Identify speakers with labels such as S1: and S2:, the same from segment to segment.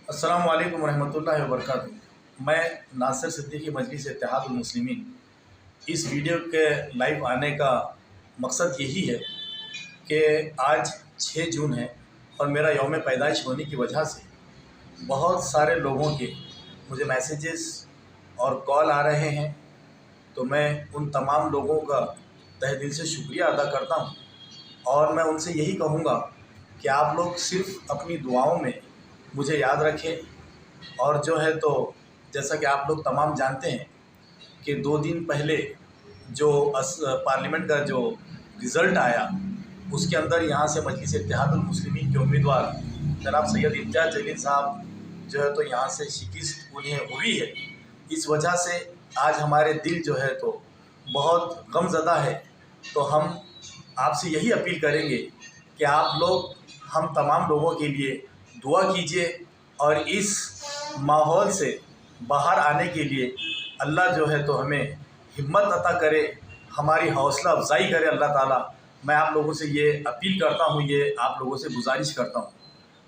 S1: अस्सलामु अलैकुम रहमतुल्लाहि व बरकातुहू। मैं नासिर सिद्दीकी मजलिस इत्तेहादुल मुस्लिमीन। इस वीडियो के लाइव आने का मकसद यही है कि आज 6 जून है और मेरा यौम पैदाइश होने की वजह से बहुत सारे लोगों के मुझे मैसेजेस और कॉल आ रहे हैं। तो मैं उन तमाम लोगों का तहे दिल से शुक्रिया अदा करता हूँ और मैं उनसे यही कहूँगा कि आप लोग सिर्फ़ अपनी दुआओं में मुझे याद रखें। और जो है तो जैसा कि आप लोग तमाम जानते हैं कि 2 दिन पहले जो पार्लियामेंट का जो रिज़ल्ट आया उसके अंदर यहाँ से मजलिस इत्तेहादुल मुस्लिमीन के उम्मीदवार जनाब सैयद इम्तियाज़ जलील साहब जो है तो यहाँ से शिकस्त उन्हें हुई है। इस वजह से आज हमारे दिल जो है तो बहुत गमज़दा है। तो हम आपसे यही अपील करेंगे कि आप लोग हम तमाम लोगों के लिए दुआ कीजिए और इस माहौल से बाहर आने के लिए अल्लाह जो है तो हमें हिम्मत अता करे, हमारी हौसला अफजाई करे अल्लाह ताला। मैं आप लोगों से ये अपील करता हूँ, ये आप लोगों से गुजारिश करता हूँ।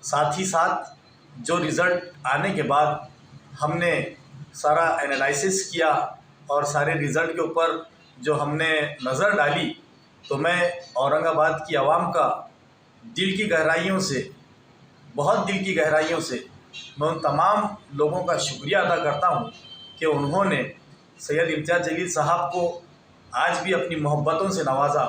S1: साथ ही साथ जो रिज़ल्ट आने के बाद हमने सारा एनालिसिस किया और सारे रिज़ल्ट के ऊपर जो हमने नज़र डाली, तो मैं औरंगाबाद की आवाम का दिल की गहराइयों से, बहुत दिल की गहराइयों से मैं उन तमाम लोगों का शुक्रिया अदा करता हूँ कि उन्होंने सैयद इम्तियाज़ जलील साहब को आज भी अपनी मोहब्बतों से नवाजा।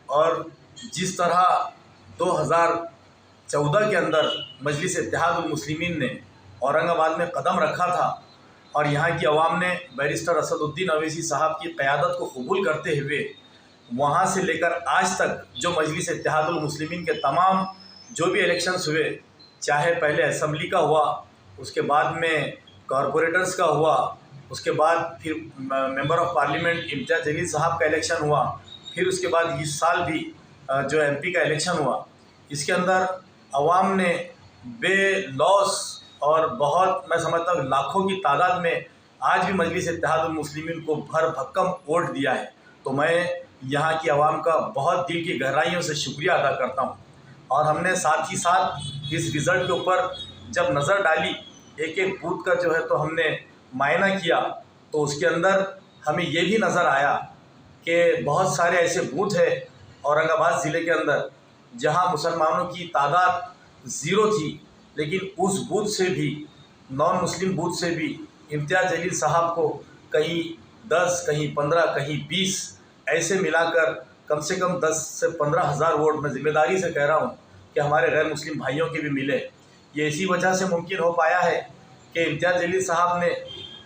S1: और जिस तरह 2014 के अंदर मजलिस इत्तेहादुल मुस्लिमीन ने औरंगाबाद में कदम रखा था और यहाँ की आवाम ने बैरिस्टर असदुद्दीन अवैसी साहब की क़यादत को कबूल करते हुए वहाँ से लेकर आज तक जो मजलिस इत्तेहादुल मुस्लिमीन के तमाम जो भी इलेक्शंस हुए, चाहे पहले असम्बली का हुआ, उसके बाद में कॉरपोरेटर्स का हुआ, उसके बाद फिर मेंबर ऑफ़ पार्लियामेंट इम्तियाज़ जलील साहब का इलेक्शन हुआ, फिर उसके बाद इस साल भी जो एमपी का इलेक्शन हुआ, इसके अंदर आवाम ने बेलौस और बहुत, मैं समझता हूँ लाखों की तादाद में आज भी मजलिस इत्तेहादुल मुस्लिमीन को भर भक्कम वोट दिया है। तो मैं यहाँ की आवाम का बहुत दिल की गहराइयों से शुक्रिया अदा करता हूँ। और हमने साथ ही साथ इस रिज़ल्ट के ऊपर जब नज़र डाली, एक एक बूथ का जो है तो हमने मायना किया, तो उसके अंदर हमें ये भी नज़र आया कि बहुत सारे ऐसे बूथ हैं औरंगाबाद ज़िले के अंदर जहां मुसलमानों की तादाद ज़ीरो थी, लेकिन उस बूथ से भी, नॉन मुस्लिम बूथ से भी इम्तियाज़ जलील साहब को कहीं 10, कहीं 15, कहीं 20 ऐसे मिलाकर कम से कम 10 से 15 हज़ार वोट, मैं ज़िम्मेदारी से कह रहा हूँ कि हमारे गैर मुस्लिम भाइयों के भी मिले। ये इसी वजह से मुमकिन हो पाया है कि इम्तियाज़ जलील साहब ने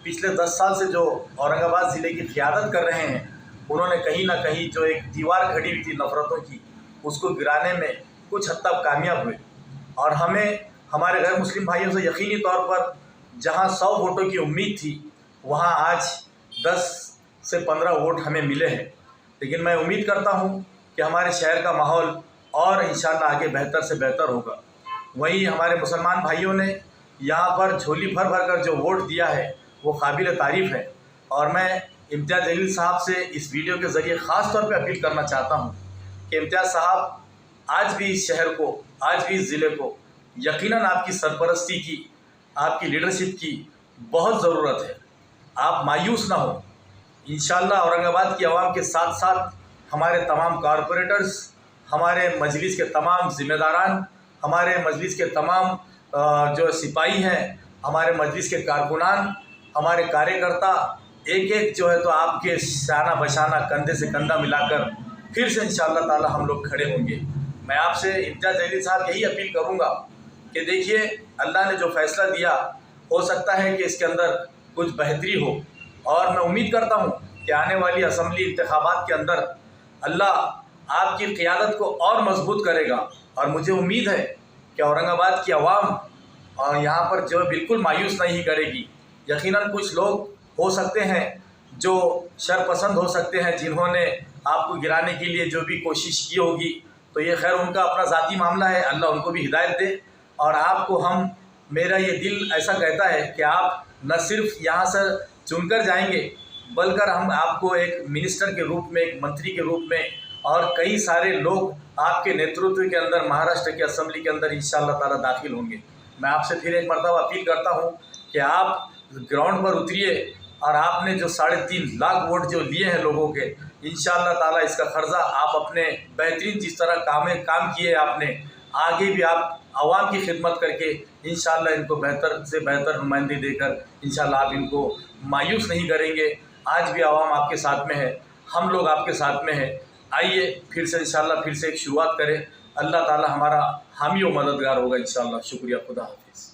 S1: पिछले 10 साल से जो औरंगाबाद ज़िले की क़यादत कर रहे हैं, उन्होंने कहीं ना कहीं जो एक दीवार खड़ी हुई थी नफ़रतों की, उसको गिराने में कुछ हद तक कामयाब हुए। और हमें हमारे गैर मुस्लिम भाइयों से यकीनी तौर पर जहाँ 100 वोटों की उम्मीद थी, वहाँ आज 10 से 15 वोट हमें मिले हैं। लेकिन मैं उम्मीद करता हूँ कि हमारे शहर का माहौल और इंशाअल्लाह आगे बेहतर से बेहतर होगा। वहीं हमारे मुसलमान भाइयों ने यहाँ पर झोली भर भर कर जो वोट दिया है वो काबिल तारीफ़ है। और मैं इम्तियाज़ जलील साहब से इस वीडियो के ज़रिए ख़ास तौर पे अपील करना चाहता हूँ कि इम्तियाज़ साहब, आज भी इस शहर को, आज भी इस ज़िले को यकीनन आपकी सरपरस्ती की, आपकी लीडरशिप की बहुत ज़रूरत है। आप मायूस ना हो। इंशाअल्लाह औरंगाबाद की आवाम के साथ साथ हमारे तमाम कॉरपोरेटर्स, हमारे मजलिस के तमाम ज़िम्मेदारान, हमारे मजलिस के तमाम जो सिपाही हैं, हमारे मजलिस के कारकुनान, हमारे कार्यकर्ता एक एक जो है तो आपके शाना बशाना, कंधे से कंधा मिलाकर फिर से इंशाअल्लाह ताला हम लोग खड़े होंगे। मैं आपसे इम्तियाज़ जलील साहब यही अपील करूँगा कि देखिए, अल्लाह ने जो फ़ैसला दिया, हो सकता है कि इसके अंदर कुछ बेहतरी हो। और मैं उम्मीद करता हूँ कि आने वाली असम्बली इंतखाबात के अंदर अल्लाह आपकी क़यादत को और मजबूत करेगा। और मुझे उम्मीद है कि औरंगाबाद की आवाम यहाँ पर जो बिल्कुल मायूस नहीं करेगी। यकीनन कुछ लोग हो सकते हैं जो शरपसंद हो सकते हैं, जिन्होंने आपको गिराने के लिए जो भी कोशिश की होगी, तो ये खैर उनका अपना ज़ाती मामला है, अल्लाह उनको भी हिदायत दे। और आपको मेरा ये दिल ऐसा कहता है कि आप न सिर्फ यहाँ से चुनकर जाएंगे, बल्कि हम आपको एक मिनिस्टर के रूप में, एक मंत्री के रूप में, और कई सारे लोग आपके नेतृत्व के अंदर महाराष्ट्र की असम्बली के अंदर इंशाअल्लाह ताला दाखिल होंगे। मैं आपसे फिर एक मरतबा अपील करता हूँ कि आप ग्राउंड पर उतरिए और आपने जो 3.5 लाख वोट जो लिए हैं लोगों के, इंशाअल्लाह ताला इसका कर्जा आप अपने बेहतरीन जिस तरह काम किए आपने, आगे भी आप आवाम की खिदमत करके इंशाअल्लाह इनको बेहतर से बेहतर नुमाइंदगी देकर इंशाअल्लाह आप इनको मायूस नहीं करेंगे। आज भी आवाम आपके साथ में है, हम लोग आपके साथ में हैं। आइए फिर से इंशाअल्लाह फिर से एक शुरुआत करें। अल्लाह ताला हमारा हामी और मददगार होगा इंशाअल्लाह। शुक्रिया, खुदा हाफिज़।